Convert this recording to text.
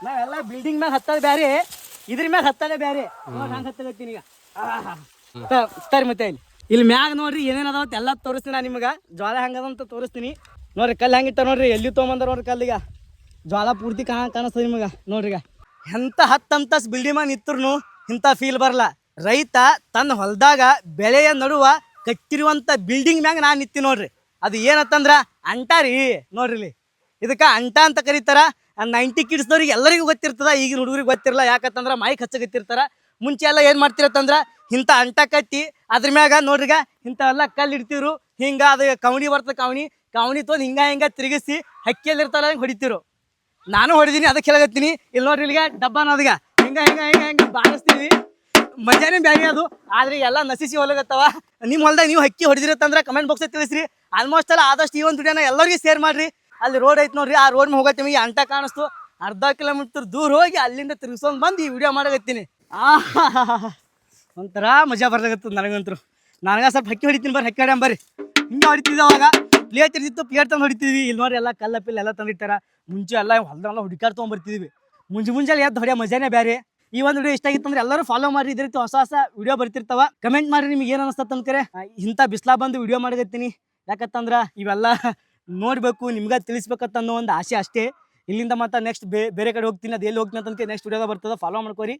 ನಾವೆಲ್ಲ ಬಿಲ್ಡಿಂಗ್ ಮ್ಯಾಗ ಹತ್ತದ ಬ್ಯಾರೆ, ಇದ್ರ ಮ್ಯಾಗ ಹತ್ತದ ಬ್ಯಾರೆ. ಹಂಗ ಹತ್ತಗತ್ತೀನಿ ಈಗ. ಸರಿ ಮತ್ತೆ ಇಲ್ಲಿ ಮ್ಯಾಗ ನೋಡ್ರಿ ಏನೇನ್ ಅದಾವತ್ ಎಲ್ಲ ತೋರಿಸ್ತೀನಿ. ನಾ ನಿಮ್ಗೆ ಜ್ವಾಲ ಹೆಂಗದಂತ ತೋರಿಸ್ತೀನಿ. ನೋಡ್ರಿ ಕಲ್ಲು ಹೆಂಗಿತ್ತ ನೋಡ್ರಿ, ಎಲ್ಲಿ ತೊಗೊಂಬಂದಾರ ನೋಡ್ರಿ ಕಲ್ಲಿಗ. ಜ್ವಾಲ ಪೂರ್ತಿ ಕಾಣಿಸ್ತದೆ ನಿಮಗೆ ನೋಡ್ರಿ. ಈಗ ಎಂತ 10 ಅಂತಸ್ ಬಿಲ್ಡಿಂಗ್ ಮ್ಯಾಗ ನಿಂತ್ರು ಇಂಥ ಫೀಲ್ ಬರಲ್ಲ. ರೈತ ತನ್ನ ಹೊಲದಾಗ ಬೆಳೆಯ ನಡುವ ಕಟ್ಟಿರುವಂಥ ಬಿಲ್ಡಿಂಗ್ ಮ್ಯಾಗ ನಾನು ನಿಂತಿ ನೋಡ್ರಿ. ಅದು ಏನತ್ತಂದ್ರ ಅಂಟ ರೀ. ನೋಡ್ರಿ ಇಲ್ಲಿ ಇದಕ್ಕೆ ಅಂಟ ಅಂತ ಕರೀತಾರ. 90 ಕಿಡ್ಸ್ದವ್ರಿಗೆ ಎಲ್ಲರಿಗೂ ಗೊತ್ತಿರ್ತದ, ಈಗಿನ ಹುಡುಗರಿಗೆ ಗೊತ್ತಿರಲ್ಲ. ಯಾಕಂತಂದ್ರೆ ಮೈಕ್ ಹಚ್ಚಗತ್ತಿರ್ತಾರ. ಮುಂಚೆ ಎಲ್ಲ ಏನು ಮಾಡ್ತಿರತ್ತಂದ್ರ ಇಂಥ ಅಂಟ ಕಟ್ಟಿ ಅದ್ರ ಮ್ಯಾಗ ನೋಡ್ರಿಗ ಇಂಥವೆಲ್ಲ ಕಲ್ಲು ಇಡ್ತಿರು. ಹಿಂಗೆ ಅದು ಕವಣಿ ಬರ್ತದೆ, ಕವಣಿ ತೊಗೊಂಡು ಹಿಂಗ ತಿರುಗಿಸಿ ಹಕ್ಕಿಯಲ್ಲಿರ್ತಾರ ಹಂಗೆ ಹೊಡಿತಿರು. ನಾನು ಹೊಡಿದೀನಿ, ಅದಕ್ಕೆ ಹೇಳಕತ್ತೀನಿ. ಇಲ್ಲಿ ನೋಡ್ರಿ ಇಲ್ಲಿಗೆ ಡಬ್ಬ ಅನ್ನೋದಿಗ ಹಿಂಗೆ ಬಾರಿಸ್ತೀವಿ. ಮಜಾನೇ ಬ್ಯಾರೆ ಅದು. ಆದ್ರೆ ಎಲ್ಲ ನಶಿಸಿ ಹೊಲಗತ್ತವ. ನಿಮ್ಮ ಹೊಲ್ದಾಗ ನೀವು ಹಕ್ಕಿ ಹೊಡೆದಿರತ್ತಂದ್ರೆ ಕಮೆಂಟ್ ಬಾಕ್ಸ್ ತಿಳಿಸ್ರಿ. ಆಲ್ಮೋಸ್ಟ್ ಎಲ್ಲ ಆದಷ್ಟು ಈ ಒಂದು ವಿಡಿಯೋನ ಎಲ್ಲರಿಗೂ ಶೇರ್ ಮಾಡ್ರಿ. ಅಲ್ಲಿ ರೋಡ್ ಐತೆ ನೋಡ್ರಿ, ಆ ರೋಡ್ ಹೋಗತ್ತೆ ನಿಮಗೆ ಅಂಟ ಕಾಣಿಸ್ತು. ಅರ್ಧ ಕಿಲೋಮೀಟರ್ ದೂರ ಹೋಗಿ ಅಲ್ಲಿಂದ ತಿರ್ಗಿಸ್ಕೊಂಡು ಬಂದು ಈ ವಿಡಿಯೋ ಮಾಡಕತ್ತೀನಿ. ಒಂಥರ ಮಜಾ ಬರ್ಲಾಗತ್ತದ ನನಗಂತರು. ನನಗೆ ಸ್ವಲ್ಪ ಹಕ್ಕಿ ಹೊಡಿತೀನಿ ಬರ್ರಿ, ಹಕ್ಕಿ ಹೊಡ್ಯಾಂ ಬರ್ರಿ. ಹಿಂಗೆ ಹೊಡಿತಿದ್ದವಾಗ ಪ್ಲೇಟ್ ಇರ್ತಿತ್ತು, ಪ್ಲೇಟ್ ತಂದು ಹೊಡಿತಿದ್ವಿ. ಇಲ್ಲಿ ನೋಡ್ರಿ ಎಲ್ಲ ಕಲ್ಲ ಪಿಲ್ಲ ಎಲ್ಲ ತಂದಿರ್ತಾರ. ಮುಂಚೆ ಎಲ್ಲ ಹೊಲದಲ್ಲ ಹುಡುಕಾಡ್ ತೊಗೊಂಬರ್ತಿದ್ವಿ. ಮುಂಜಾನೆ ಎದ್ದು ಹೊಡೆಯೋ ಮಜಾನೇ ಬೇರೆ. ಈ ಒಂದು ವಿಡಿಯೋ ಇಷ್ಟ ಆಗಿತ್ತು ಅಂದ್ರೆ ಎಲ್ಲರೂ ಫಾಲೋ ಮಾಡಿ. ಇದೇ ರೀತಿ ಹೊಸ ವಿಡಿಯೋ ಬರ್ತಿರ್ತಾವ. ಕಮೆಂಟ್ ಮಾಡ್ರಿ ನಿಮ್ಗೆ ಏನು ಅನಿಸ್ತತ್ ಅಂದ್ಕರೆ. ಇಂಥ ಬಿಸ್ಲಾ ಬಂದು ವಿಡಿಯೋ ಮಾಡಕತ್ತೀನಿ. ಯಾಕಂತಂದ್ರೆ ಇವೆಲ್ಲ ನೋಡಬೇಕು, ನಿಮ್ಗೆ ತಿಳಿಸ್ಬೇಕಂತ ಅನ್ನೋ ಒಂದು ಆಸೆ ಅಷ್ಟೇ. ಇಲ್ಲಿಂದ ಮತ್ತೆ ನೆಕ್ಸ್ಟ್ ಬೇರೆ ಕಡೆ ಹೋಗ್ತೀನಿ. ಅದು ಎಲ್ಲಿ ಹೋಗ್ತೀನಿ ಅಂತ ನೆಕ್ಸ್ಟ್ ವಿಡಿಯೋದಾಗ ಬರ್ತದೆ. ಫಾಲೋ ಮಾಡ್ಕೋರಿ.